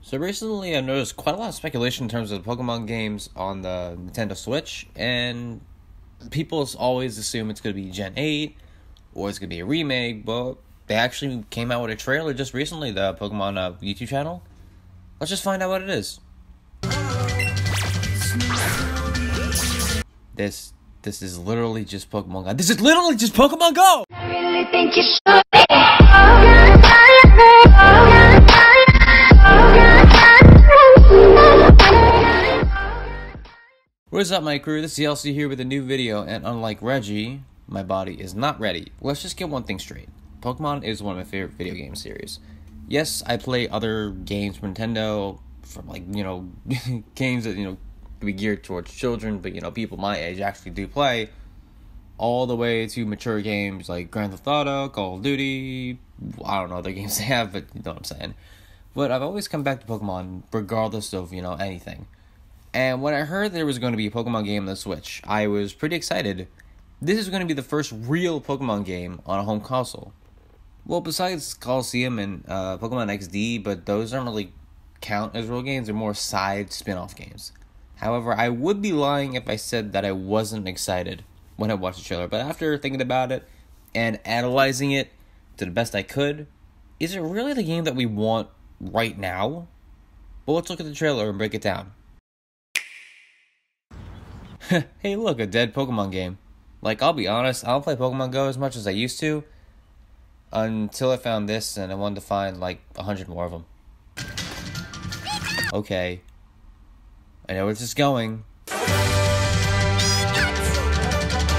So recently I've noticed quite a lot of speculation in terms of Pokemon games on the Nintendo Switch, and people always assume it's going to be Gen 8, or it's going to be a remake, but they actually came out with a trailer just recently, the Pokemon YouTube channel. Let's just find out what it is. This is literally just Pokemon Go. This is literally just Pokemon Go! I really think you should. What is up, my crew? This is LC here with a new video, and unlike Reggie, my body is not ready. Let's just get one thing straight. Pokemon is one of my favorite video game series. Yes, I play other games from Nintendo, from games that, can be geared towards children, but, people my age actually do play, all the way to mature games like Grand Theft Auto, Call of Duty, I don't know other games they have, but you know what I'm saying. But I've always come back to Pokemon regardless of, anything. And when I heard there was going to be a Pokemon game on the Switch, I was pretty excited. This is going to be the first real Pokemon game on a home console. Well, besides Coliseum and Pokemon XD, but those don't really count as real games. They're more side spin-off games. However, I would be lying if I said that I wasn't excited when I watched the trailer. But after thinking about it and analyzing it to the best I could, is it really the game that we want right now? Well, let's look at the trailer and break it down. Hey, look, a dead Pokemon game. Like, I'll be honest, I don't play Pokemon Go as much as I used to, until I found this, and I wanted to find, 100 more of them. Okay. I know where this is going.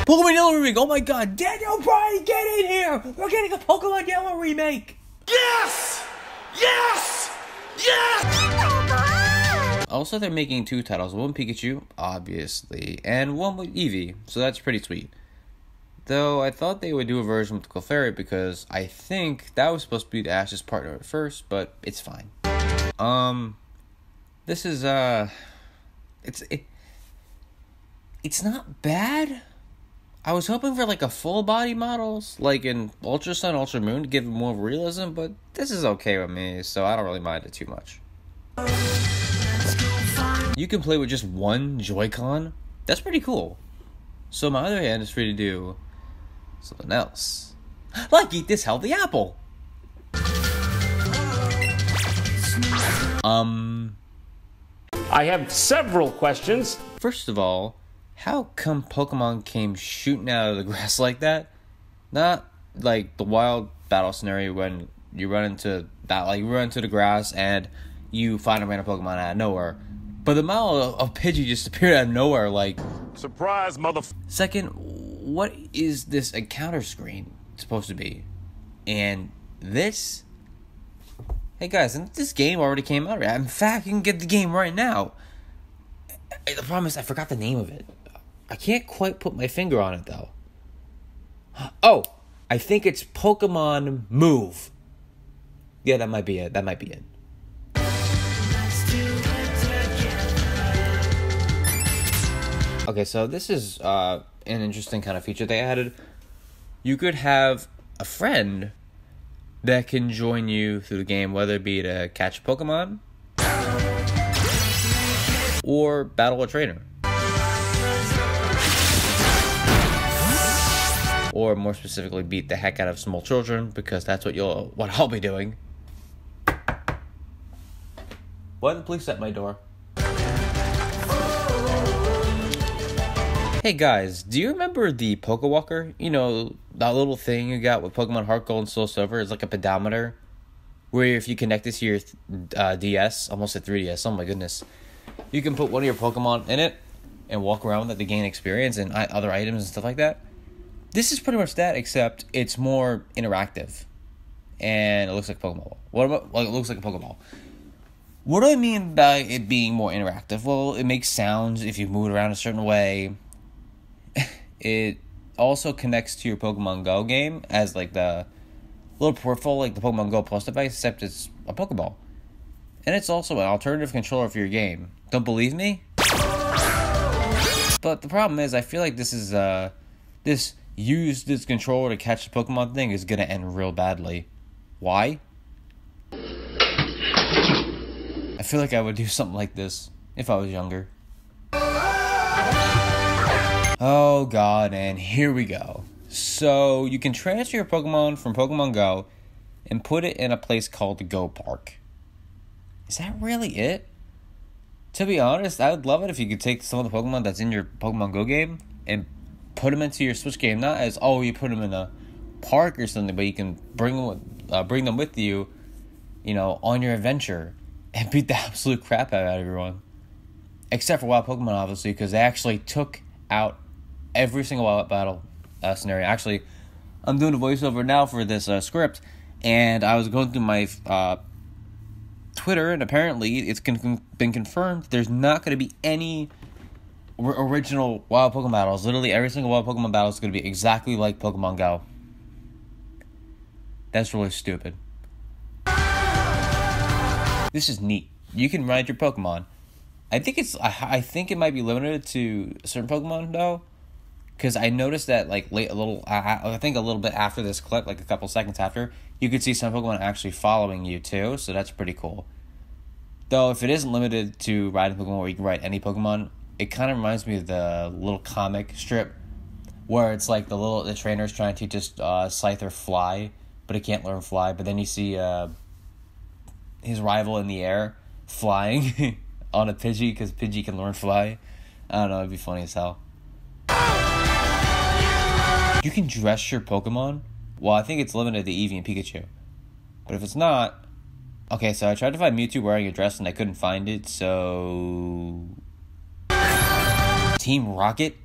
Pokemon Yellow Remake! Oh my god! Daniel Bryan, get in here! We're getting a Pokemon Yellow Remake! Yes! Yes! Yes! Also, they're making two titles. One with Pikachu, obviously, and one with Eevee, so that's pretty sweet. Though, I thought they would do a version with Clefairy because I think that was supposed to be the Ash's partner at first, but it's fine. This is, it's not bad. I was hoping for, a full body models, like in Ultra Sun, Ultra Moon, to give it more realism, but this is okay with me, so I don't really mind it too much. You can play with just one Joy-Con. That's pretty cool. So my other hand is free to do something else. Like eat this healthy apple. I have several questions. First of all, how come Pokemon came shooting out of the grass like that? Not like the wild battle scenario when you run into that, you run into the grass and you find a random Pokemon out of nowhere. But the model of Pidgey just appeared out of nowhere, Surprise, Second, what is this encounter screen supposed to be? And this? Hey guys, this game already came out. In fact, you can get the game right now. The problem is I forgot the name of it. I can't quite put my finger on it, though. Oh, I think it's Pokemon Move. Yeah, that might be it. Okay, so this is an interesting kind of feature they added. You could have a friend that can join you through the game, whether it be to catch a Pokemon or battle a trainer. Or more specifically, beat the heck out of small children, because that's what I'll be doing. Why did the police at my door? Hey guys, do you remember the Pokewalker? You know, that little thing you got with Pokemon Heart Gold and Soul Silver? It's like a pedometer, where if you connect it to your DS, almost a 3DS, oh my goodness, you can put one of your Pokemon in it and walk around with it to gain experience and other items and stuff like that. This is pretty much that, except it's more interactive, and it looks like a Pokeball. It looks like a Pokeball. What do I mean by it being more interactive? Well, it makes sounds if you move it around a certain way. It also connects to your Pokemon Go game as the little peripheral, like the Pokemon Go Plus device, except it's a Pokeball. And it's also an alternative controller for your game. Don't believe me? But the problem is, I feel like this is this controller to catch the Pokemon thing is gonna end real badly. Why? I feel like I would do something like this if I was younger. Oh god, and here we go. So you can transfer your Pokemon from Pokemon Go and put it in a place called the Go Park. Is that really it? To be honest, I would love it if you could take some of the Pokemon that's in your Pokemon Go game and put them into your Switch game. Not as, oh, you put them in a park or something, but you can bring them with you, on your adventure and beat the absolute crap out of everyone. Except for Wild Pokemon, obviously, because they actually took out every single Wild Battle scenario. Actually, I'm doing a voiceover now for this script, and I was going through my Twitter, and apparently it's been confirmed there's not going to be any original Wild Pokemon battles. Literally every single Wild Pokemon battle is going to be exactly like Pokemon Go. That's really stupid. This is neat. You can ride your Pokemon. I think it might be limited to certain Pokemon though, because I noticed that I think a little bit after this clip, like a couple seconds after, you could see some Pokemon actually following you too, so that's pretty cool. Though if it isn't limited to riding Pokemon where you can ride any Pokemon, it kind of reminds me of the little comic strip where it's like the trainer's trying to teach Scyther fly, but he can't learn fly. But then you see his rival in the air flying on a Pidgey because Pidgey can learn fly. I don't know, it'd be funny as hell. You can dress your Pokemon? Well, I think it's limited to Eevee and Pikachu. But if it's not... Okay, so I tried to find Mewtwo wearing a dress and I couldn't find it, so... Team Rocket?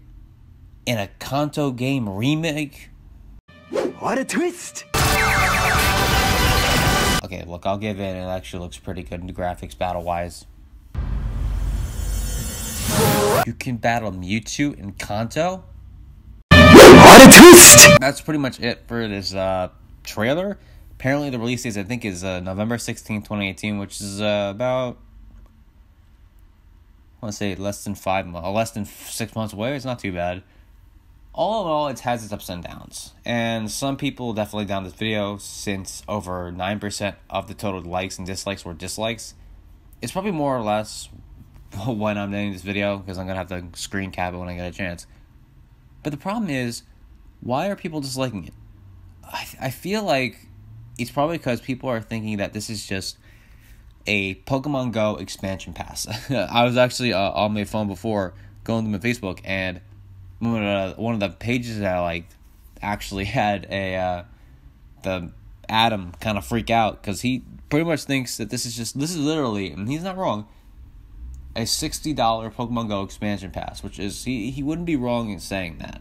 In a Kanto game remake? What a twist! Okay, look, I'll give in. It actually looks pretty good in the graphics, battle-wise. You can battle Mewtwo in Kanto? What a twist! That's pretty much it for this trailer. Apparently the release date, I think, is November 16th, 2018, which is about, I want to say less than 6 months away. It's not too bad. All in all, it has its ups and downs. And some people definitely down this video, since over 9% of the total likes and dislikes were dislikes. It's probably more or less when I'm editing this video, because I'm going to have to screen cap it when I get a chance. But the problem is, why are people disliking it? I feel like it's probably because people are thinking that this is just a Pokemon Go expansion pass. I was actually on my phone before going to my Facebook, and one of the pages that I liked actually had the Adam kind of freak out, because he pretty much thinks that this is literally, and he's not wrong, a $60 Pokemon Go expansion pass, which is, he wouldn't be wrong in saying that.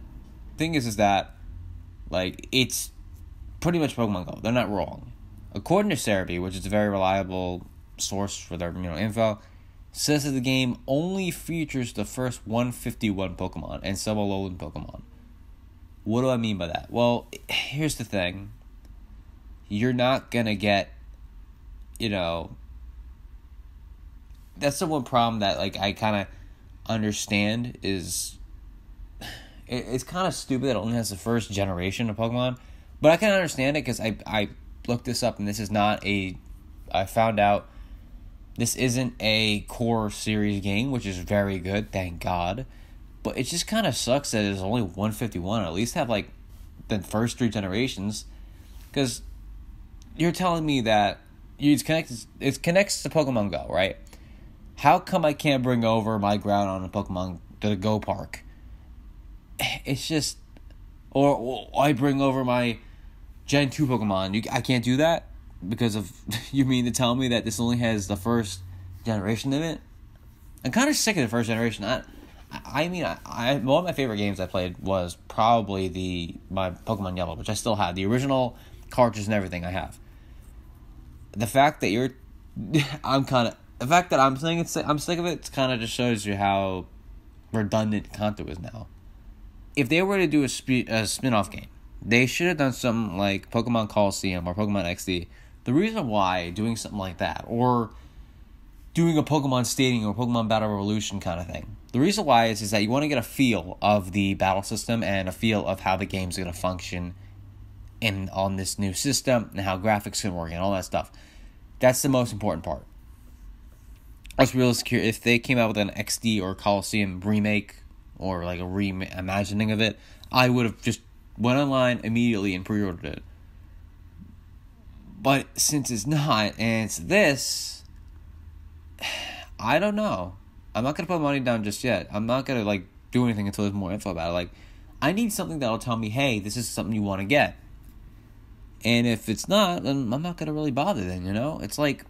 Thing is that, it's pretty much Pokemon Go. They're not wrong. According to Cerebi, which is a very reliable source for their info, says that the game only features the first 151 Pokemon and some Alolan Pokemon. What do I mean by that? Well, here's the thing. You're not gonna get, that's the one problem that I kind of understand is it's kind of stupid that it only has the first generation of Pokemon, but I can understand it because I looked this up, and this is not I found out this isn't a core series game, which is very good, thank God, but it just kind of sucks that there's only 151. At least have the first 3 generations, because you're telling me that it connects to Pokemon Go, right? How come I can't bring over my ground on a Pokemon to the Go Park? It's just... Or I bring over my Gen 2 Pokemon. I can't do that? Because of... You mean to tell me that this only has the first generation in it? I'm kind of sick of the first generation. One of my favorite games I played was probably my Pokemon Yellow, which I still have. The original cartridge and everything I have. The fact that you're... The fact that I'm sick of it kind of just shows you how redundant Kanto is now. If they were to do a spin-off game, they should have done something like Pokemon Coliseum or Pokemon XD. The reason why doing something like that, or doing a Pokemon Stadium or Pokemon Battle Revolution kind of thing, the reason why is that you want to get a feel of the battle system and a feel of how the game's going to function on this new system and how graphics can work and all that stuff. That's the most important part. let's be realistic here. If they came out with an XD or Coliseum remake or like a reimagining of it, I would have just went online immediately and pre-ordered it. But since it's not, and it's this, I don't know. I'm not going to put money down just yet. I'm not going to, like, do anything until there's more info about it. Like, I need something that'll tell me, hey, this is something you want to get. And if it's not, then I'm not going to really bother then, you know? It's like,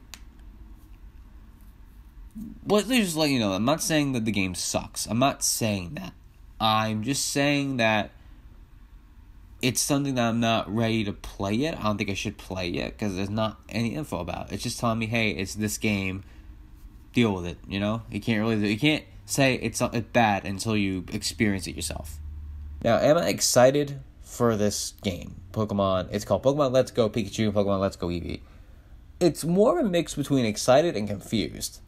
well, let me just let you know, I'm not saying that the game sucks. I'm not saying that. I'm just saying that it's something that I'm not ready to play yet. I don't think I should play yet because there's not any info about it. It's just telling me, hey, it's this game. Deal with it, you know? You can't say it's bad until you experience it yourself. Now, am I excited for this game? Pokemon. It's called Pokemon Let's Go Pikachu and Pokemon Let's Go Eevee. It's more of a mix between excited and confused.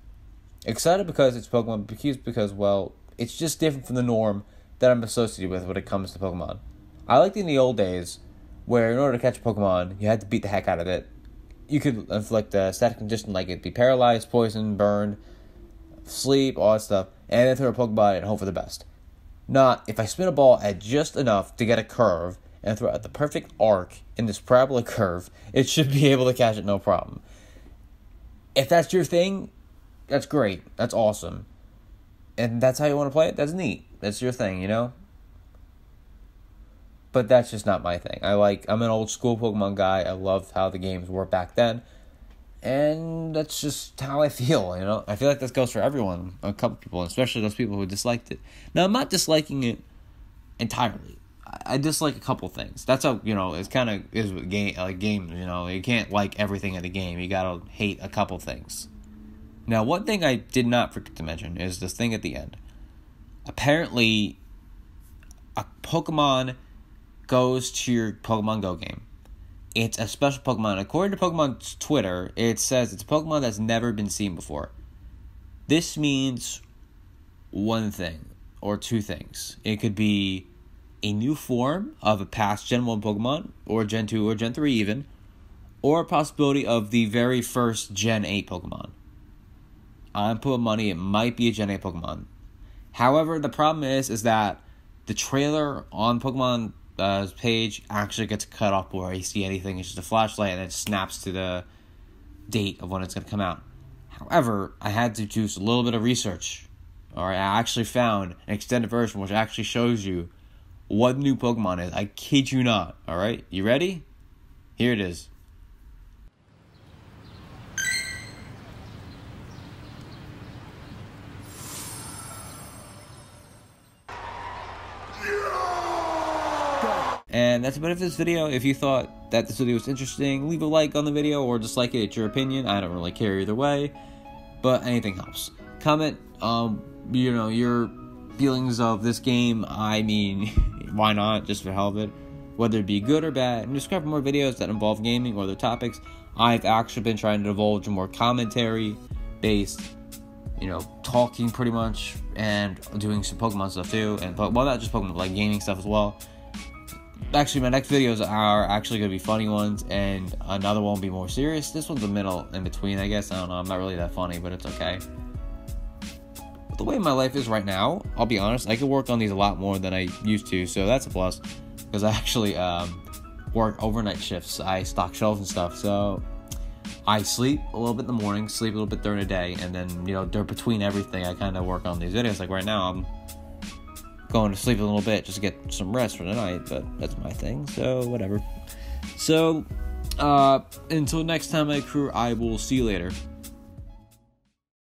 Excited because it's Pokemon, confused because, well, it's just different from the norm that I'm associated with when it comes to Pokemon. I liked in the old days where in order to catch a Pokemon, you had to beat the heck out of it. You could inflict a static condition like it'd be paralyzed, poisoned, burned, sleep, all that stuff, and then throw a Pokeball and hope for the best. Not if I spin a ball at just enough to get a curve and throw out the perfect arc in this parabolic curve, it should be able to catch it no problem. If that's your thing, that's great. That's awesome. And that's how you want to play it? That's neat. That's your thing, you know? But that's just not my thing. I'm an old school Pokemon guy. I loved how the games were back then. And that's just how I feel, you know? I feel like this goes for everyone. A couple people, especially those people who disliked it. Now, I'm not disliking it entirely. I dislike a couple things. That's how, you know, it's kind of is with games, you know? You can't like everything in the game. You gotta hate a couple things. Now, one thing I did not forget to mention is this thing at the end. Apparently, a Pokemon goes to your Pokemon Go game. It's a special Pokemon. According to Pokemon's Twitter, it says it's a Pokemon that's never been seen before. This means one thing, or two things. It could be a new form of a past Gen 1 Pokemon, or Gen 2, or Gen 3 even, or a possibility of the very first Gen 8 Pokemon. I'm putting money it might be a Gen 8 Pokemon. However, the problem is that the trailer on Pokemon page actually gets cut off before you see anything. It's just a flashlight and it snaps to the date of when it's going to come out. However, I had to do a little bit of research. Alright, I actually found an extended version which actually shows you what new Pokemon is. I kid you not. Alright, you ready? Here it is. And that's about it for this video. If you thought that this video was interesting, leave a like on the video or dislike it. It's your opinion. I don't really care either way, but anything helps. Comment, you know, your feelings of this game. I mean, why not? Just for the hell of it. Whether it be good or bad. And subscribe for more videos that involve gaming or other topics. I've actually been trying to divulge more commentary-based, you know, talking pretty much, and doing some Pokemon stuff too. And well, not just Pokemon, but like gaming stuff as well. Actually, my next videos are actually going to be funny ones, and another one will be more serious. This one's the middle in between, I guess. I don't know. I'm not really that funny, but it's okay. But the way my life is right now, I'll be honest, I could work on these a lot more than I used to, so that's a plus. Because I actually work overnight shifts. I stock shelves and stuff, so I sleep a little bit in the morning, sleep a little bit during the day, and then, you know, between everything, I kind of work on these videos. Like right now, I'm going to sleep a little bit just to get some rest for the night, but that's my thing, so whatever. So, until next time, my crew, I will see you later.